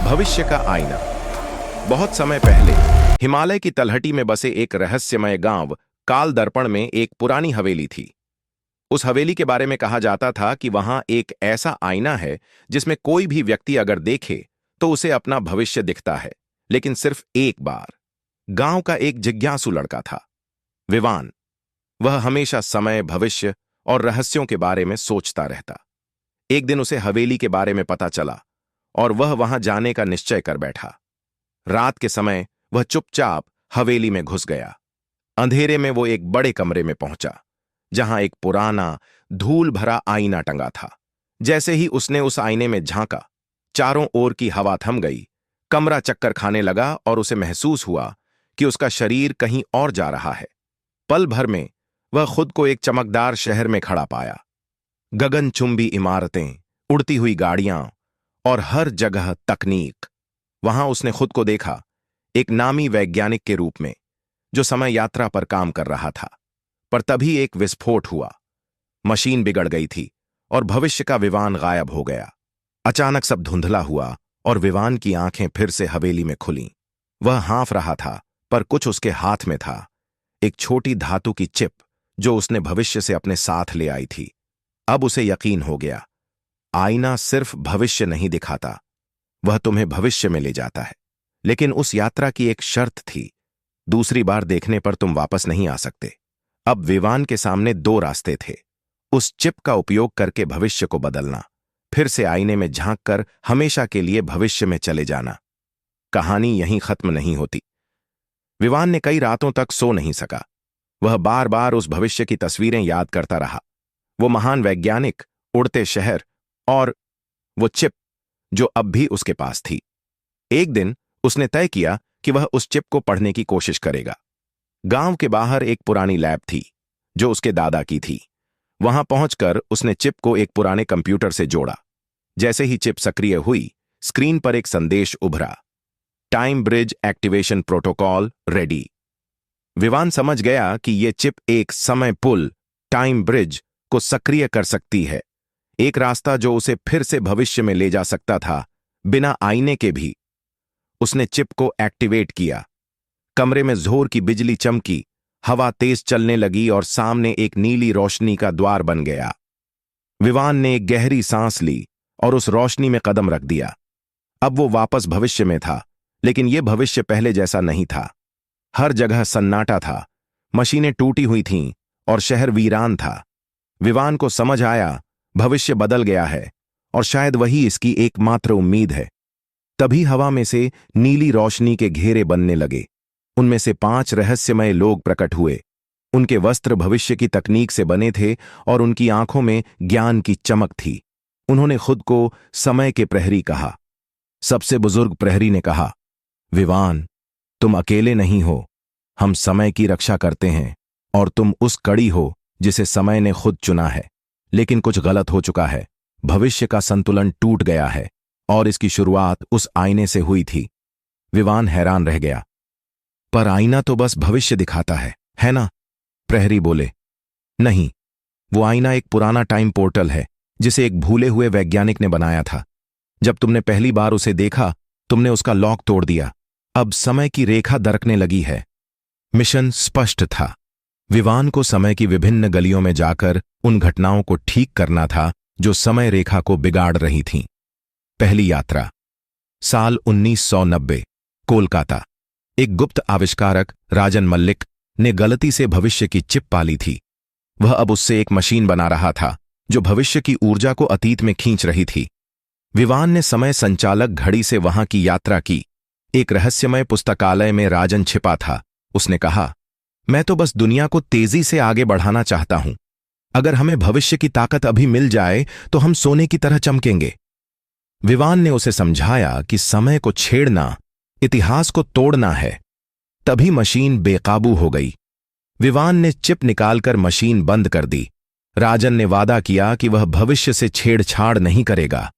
भविष्य का आईना। बहुत समय पहले हिमालय की तलहटी में बसे एक रहस्यमय गांव काल दर्पण में एक पुरानी हवेली थी। उस हवेली के बारे में कहा जाता था कि वहां एक ऐसा आईना है जिसमें कोई भी व्यक्ति अगर देखे तो उसे अपना भविष्य दिखता है, लेकिन सिर्फ एक बार। गांव का एक जिज्ञासु लड़का था, विवान। वह हमेशा समय, भविष्य और रहस्यों के बारे में सोचता रहता। एक दिन उसे हवेली के बारे में पता चला और वह वहां जाने का निश्चय कर बैठा। रात के समय वह चुपचाप हवेली में घुस गया। अंधेरे में वो एक बड़े कमरे में पहुंचा जहां एक पुराना, धूल भरा आईना टंगा था। जैसे ही उसने उस आईने में झांका, चारों ओर की हवा थम गई। कमरा चक्कर खाने लगा और उसे महसूस हुआ कि उसका शरीर कहीं और जा रहा है। पल भर में वह खुद को एक चमकदार शहर में खड़ा पाया। गगनचुंबी इमारतें, उड़ती हुई गाड़ियां और हर जगह तकनीक। वहां उसने खुद को देखा, एक नामी वैज्ञानिक के रूप में जो समय यात्रा पर काम कर रहा था। पर तभी एक विस्फोट हुआ। मशीन बिगड़ गई थी और भविष्य का विवान गायब हो गया। अचानक सब धुंधला हुआ और विवान की आंखें फिर से हवेली में खुलीं। वह हाँफ रहा था, पर कुछ उसके हाथ में था, एक छोटी धातु की चिप जो उसने भविष्य से अपने साथ ले आई थी। अब उसे यकीन हो गया, आईना सिर्फ भविष्य नहीं दिखाता, वह तुम्हें भविष्य में ले जाता है। लेकिन उस यात्रा की एक शर्त थी, दूसरी बार देखने पर तुम वापस नहीं आ सकते। अब विवान के सामने दो रास्ते थे। उस चिप का उपयोग करके भविष्य को बदलना, फिर से आईने में झांककर हमेशा के लिए भविष्य में चले जाना। कहानी यहीं खत्म नहीं होती। विवान ने कई रातों तक सो नहीं सका। वह बार बार उस भविष्य की तस्वीरें याद करता रहा। वो महान वैज्ञानिक, उड़ते शहर और वो चिप जो अब भी उसके पास थी। एक दिन उसने तय किया कि वह उस चिप को पढ़ने की कोशिश करेगा। गांव के बाहर एक पुरानी लैब थी जो उसके दादा की थी। वहां पहुंचकर उसने चिप को एक पुराने कंप्यूटर से जोड़ा। जैसे ही चिप सक्रिय हुई, स्क्रीन पर एक संदेश उभरा, time bridge activation protocol ready. Vivaan समझ गया कि यह चिप एक समय पुल, टाइम ब्रिज, को सक्रिय कर सकती है। एक रास्ता जो उसे फिर से भविष्य में ले जा सकता था, बिना आईने के भी। उसने चिप को एक्टिवेट किया। कमरे में जोर की बिजली चमकी, हवा तेज चलने लगी और सामने एक नीली रोशनी का द्वार बन गया। विवान ने एक गहरी सांस ली और उस रोशनी में कदम रख दिया। अब वो वापस भविष्य में था, लेकिन यह भविष्य पहले जैसा नहीं था। हर जगह सन्नाटा था, मशीनें टूटी हुई थीं और शहर वीरान था। विवान को समझ आया, भविष्य बदल गया है और शायद वही इसकी एकमात्र उम्मीद है। तभी हवा में से नीली रोशनी के घेरे बनने लगे। उनमें से 5 रहस्यमय लोग प्रकट हुए। उनके वस्त्र भविष्य की तकनीक से बने थे और उनकी आंखों में ज्ञान की चमक थी। उन्होंने खुद को समय के प्रहरी कहा। सबसे बुजुर्ग प्रहरी ने कहा, विवान, तुम अकेले नहीं हो, हम समय की रक्षा करते हैं और तुम उस कड़ी हो जिसे समय ने खुद चुना है। लेकिन कुछ गलत हो चुका है। भविष्य का संतुलन टूट गया है और इसकी शुरुआत उस आईने से हुई थी। विवान हैरान रह गया। पर आईना तो बस भविष्य दिखाता है ना? प्रहरी बोले। नहीं, वो आईना एक पुराना टाइम पोर्टल है जिसे एक भूले हुए वैज्ञानिक ने बनाया था। जब तुमने पहली बार उसे देखा, तुमने उसका लॉक तोड़ दिया। अब समय की रेखा दरकने लगी है। मिशन स्पष्ट था। विवान को समय की विभिन्न गलियों में जाकर उन घटनाओं को ठीक करना था जो समय रेखा को बिगाड़ रही थीं। पहली यात्रा, साल 1990, कोलकाता। एक गुप्त आविष्कारक, राजन मल्लिक, ने गलती से भविष्य की चिप पाली थी। वह अब उससे एक मशीन बना रहा था जो भविष्य की ऊर्जा को अतीत में खींच रही थी। विवान ने समय संचालक घड़ी से वहां की यात्रा की। एक रहस्यमय पुस्तकालय में राजन छिपा था। उसने कहा, मैं तो बस दुनिया को तेजी से आगे बढ़ाना चाहता हूं। अगर हमें भविष्य की ताकत अभी मिल जाए तो हम सोने की तरह चमकेंगे। विवान ने उसे समझाया कि समय को छेड़ना इतिहास को तोड़ना है। तभी मशीन बेकाबू हो गई। विवान ने चिप निकालकर मशीन बंद कर दी। राजन ने वादा किया कि वह भविष्य से छेड़छाड़ नहीं करेगा।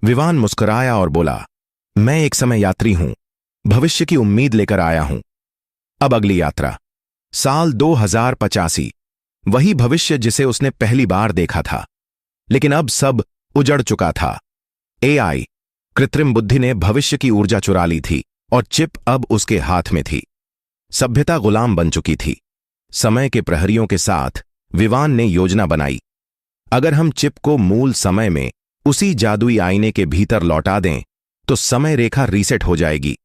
विवान मुस्कुराया और बोला, मैं एक समय यात्री हूं, भविष्य की उम्मीद लेकर आया हूं। अब अगली यात्रा, साल 2085। वही भविष्य जिसे उसने पहली बार देखा था, लेकिन अब सब उजड़ चुका था। एआई, कृत्रिम बुद्धि ने भविष्य की ऊर्जा चुरा ली थी और चिप अब उसके हाथ में थी। सभ्यता गुलाम बन चुकी थी। समय के प्रहरियों के साथ विवान ने योजना बनाई। अगर हम चिप को मूल समय में उसी जादुई आईने के भीतर लौटा दें तो समय रेखा रीसेट हो जाएगी।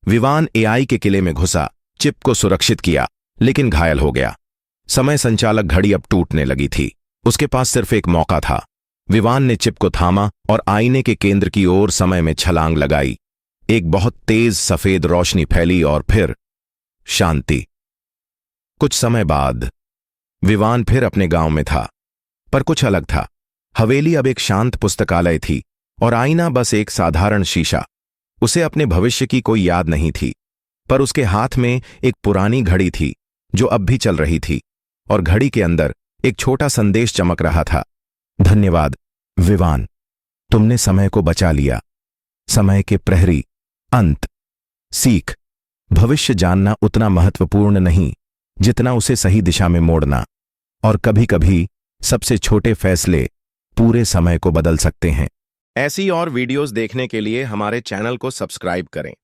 विवान एआई के किले में घुसा, चिप को सुरक्षित किया, लेकिन घायल हो गया। समय संचालक घड़ी अब टूटने लगी थी। उसके पास सिर्फ एक मौका था। विवान ने चिप को थामा और आईने के केंद्र की ओर समय में छलांग लगाई। एक बहुत तेज सफेद रोशनी फैली और फिर शांति। कुछ समय बाद विवान फिर अपने गांव में था, पर कुछ अलग था। हवेली अब एक शांत पुस्तकालय थी और आईना बस एक साधारण शीशा। उसे अपने भविष्य की कोई याद नहीं थी, पर उसके हाथ में एक पुरानी घड़ी थी जो अब भी चल रही थी, और घड़ी के अंदर एक छोटा संदेश चमक रहा था। धन्यवाद विवान, तुमने समय को बचा लिया। समय के प्रहरी। अंत। सीख। भविष्य जानना उतना महत्वपूर्ण नहीं जितना उसे सही दिशा में मोड़ना, और कभी-कभी सबसे छोटे फैसले पूरे समय को बदल सकते हैं। ऐसी और वीडियोस देखने के लिए हमारे चैनल को सब्सक्राइब करें।